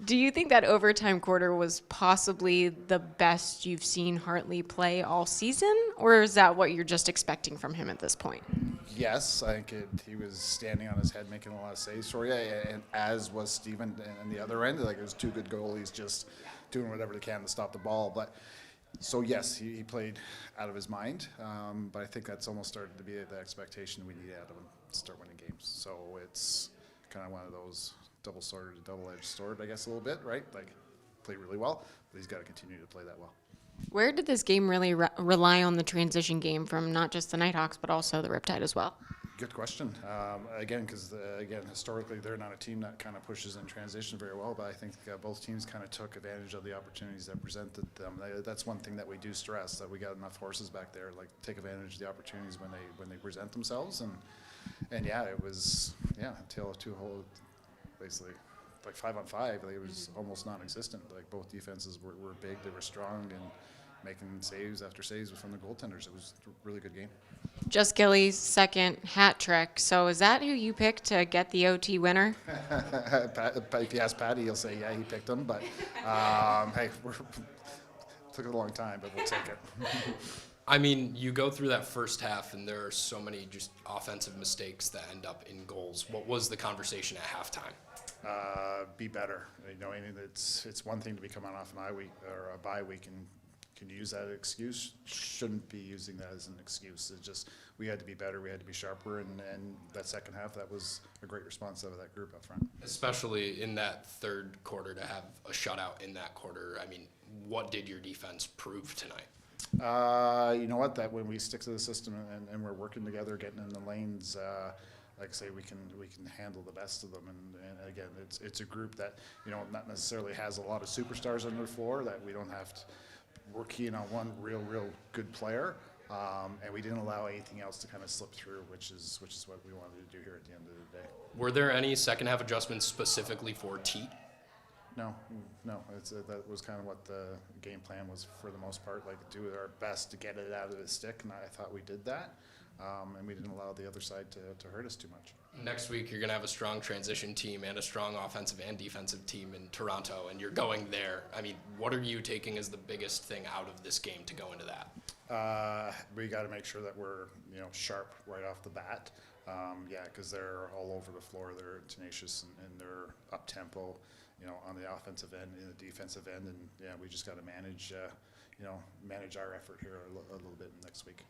Do you think that overtime quarter was possibly the best you've seen Hartley play all season, or is that what you're just expecting from him at this point? Yes, I think he was standing on his head, making a lot of saves for you, and as was Steven on the other end. Like, it was two good goalies just doing whatever they can to stop the ball. But so yes, he played out of his mind, but I think that's almost started to be the expectation we need out of him to start winning games. So it's kind of one of those double-edged sword, I guess, a little bit, right? Like, played really well, but he's got to continue to play that well. Where did this game really rely on the transition game from not just the Knighthawks, but also the Riptide as well? Good question. Again, because historically they're not a team that kind of pushes in transition very well, but I think both teams kind of took advantage of the opportunities that presented them. That's one thing that we do stress, that we got enough horses back there, like, take advantage of the opportunities when they present themselves. And yeah, it was until two whole, basically, like 5-on-5, it was almost non-existent. Like, both defenses were big, they were strong, and making saves after saves from the goaltenders. It was a really good game. Just Gilly's second hat trick. So is that who you picked to get the OT winner? If you ask Patty, he'll say, yeah, he picked him. But hey, took it a long time, but we'll take it. I mean, you go through that first half, and there are so many just offensive mistakes that end up in goals. What was the conversation at halftime? Be better. You know, I mean, it's one thing to be coming off an a bye week and can use that excuse. Shouldn't be using that as an excuse. It's just, we had to be better. We had to be sharper, and that second half, that was a great response out of that group up front. Especially in that third quarter, to have a shutout in that quarter. I mean, what did your defense prove tonight? You know what? That when we stick to the system and we're working together, getting in the lanes, like I say, we can handle the best of them. And again, it's a group that, you know, not necessarily has a lot of superstars on their floor. That we don't have to. We're keying on one real good player, and we didn't allow anything else to kind of slip through, which is what we wanted to do here at the end of the day. Were there any second half adjustments specifically for Teat? No. That was kind of what the game plan was for the most part. Like, do our best to get it out of his stick, and I thought we did that, and we didn't allow the other side to hurt us too much. Next week, you're going to have a strong transition team and a strong offensive and defensive team in Toronto, and you're going there. I mean, what are you taking as the biggest thing out of this game to go into that? We got to make sure that we're, you know, sharp right off the bat. Because they're all over the floor. They're tenacious and they're up tempo, you know, on the offensive end and the defensive end, and we just got to manage our effort here a little bit next week.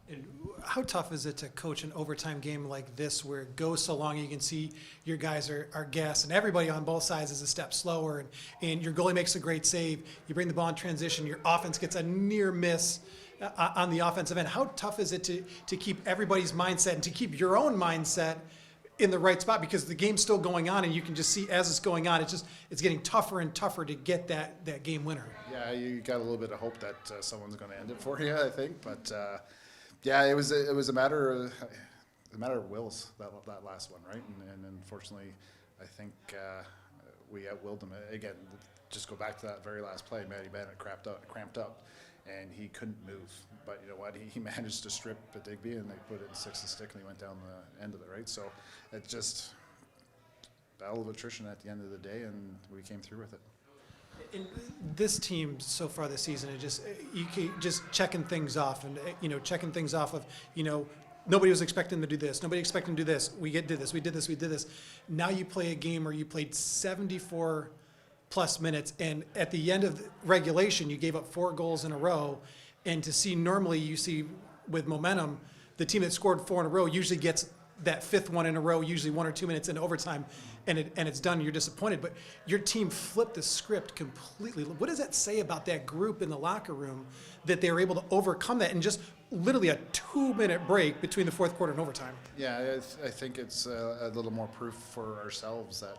And how tough is it to coach an overtime game like this, where it goes so long, you can see your guys are gassed, and everybody on both sides is a step slower, and your goalie makes a great save, you bring the ball in transition, your offense gets a near miss on the offensive end. How tough is it to keep everybody's mindset and to keep your own mindset in the right spot, because the game's still going on, and you can just see as it's going on, it's getting tougher and tougher to get that game winner. Yeah, you got a little bit of hope that someone's going to end it for you, I think, but it was a matter of wills, that last one, right? And unfortunately, I think we outwilled them. Again, just go back to that very last play. Matty Bennett cramped up, and he couldn't move. But you know what? He managed to strip Digby, and they put it in 6th stick, and he went down the end of it, right? So it's just battle of attrition at the end of the day, and we came through with it. In this team so far this season, you keep just checking things off, and checking things off of, nobody was expecting to do this, nobody expecting to do this. We did this. Now you play a game where you played 74 plus minutes, and at the end of the regulation, you gave up 4 goals in a row. And to see, normally you see with momentum, the team that scored 4 in a row usually gets that 5th one in a row, usually 1 or 2 minutes into overtime, and it's done. You're disappointed, but your team flipped the script completely. What does that say about that group in the locker room, that they were able to overcome that in just literally a 2-minute break between the 4th quarter and overtime? Yeah, I think it's a little more proof for ourselves that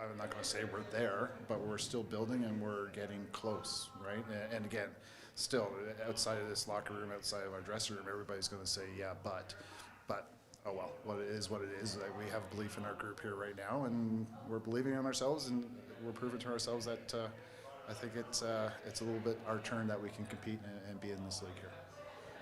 I'm not going to say we're there, but we're still building and we're getting close, right? And again, still outside of this locker room, outside of our dressing room, everybody's going to say, yeah, but oh well, what it is. Like, we have belief in our group here right now, and we're believing in ourselves, and we're proving to ourselves that I think it's a little bit our turn that we can compete and be in this league here.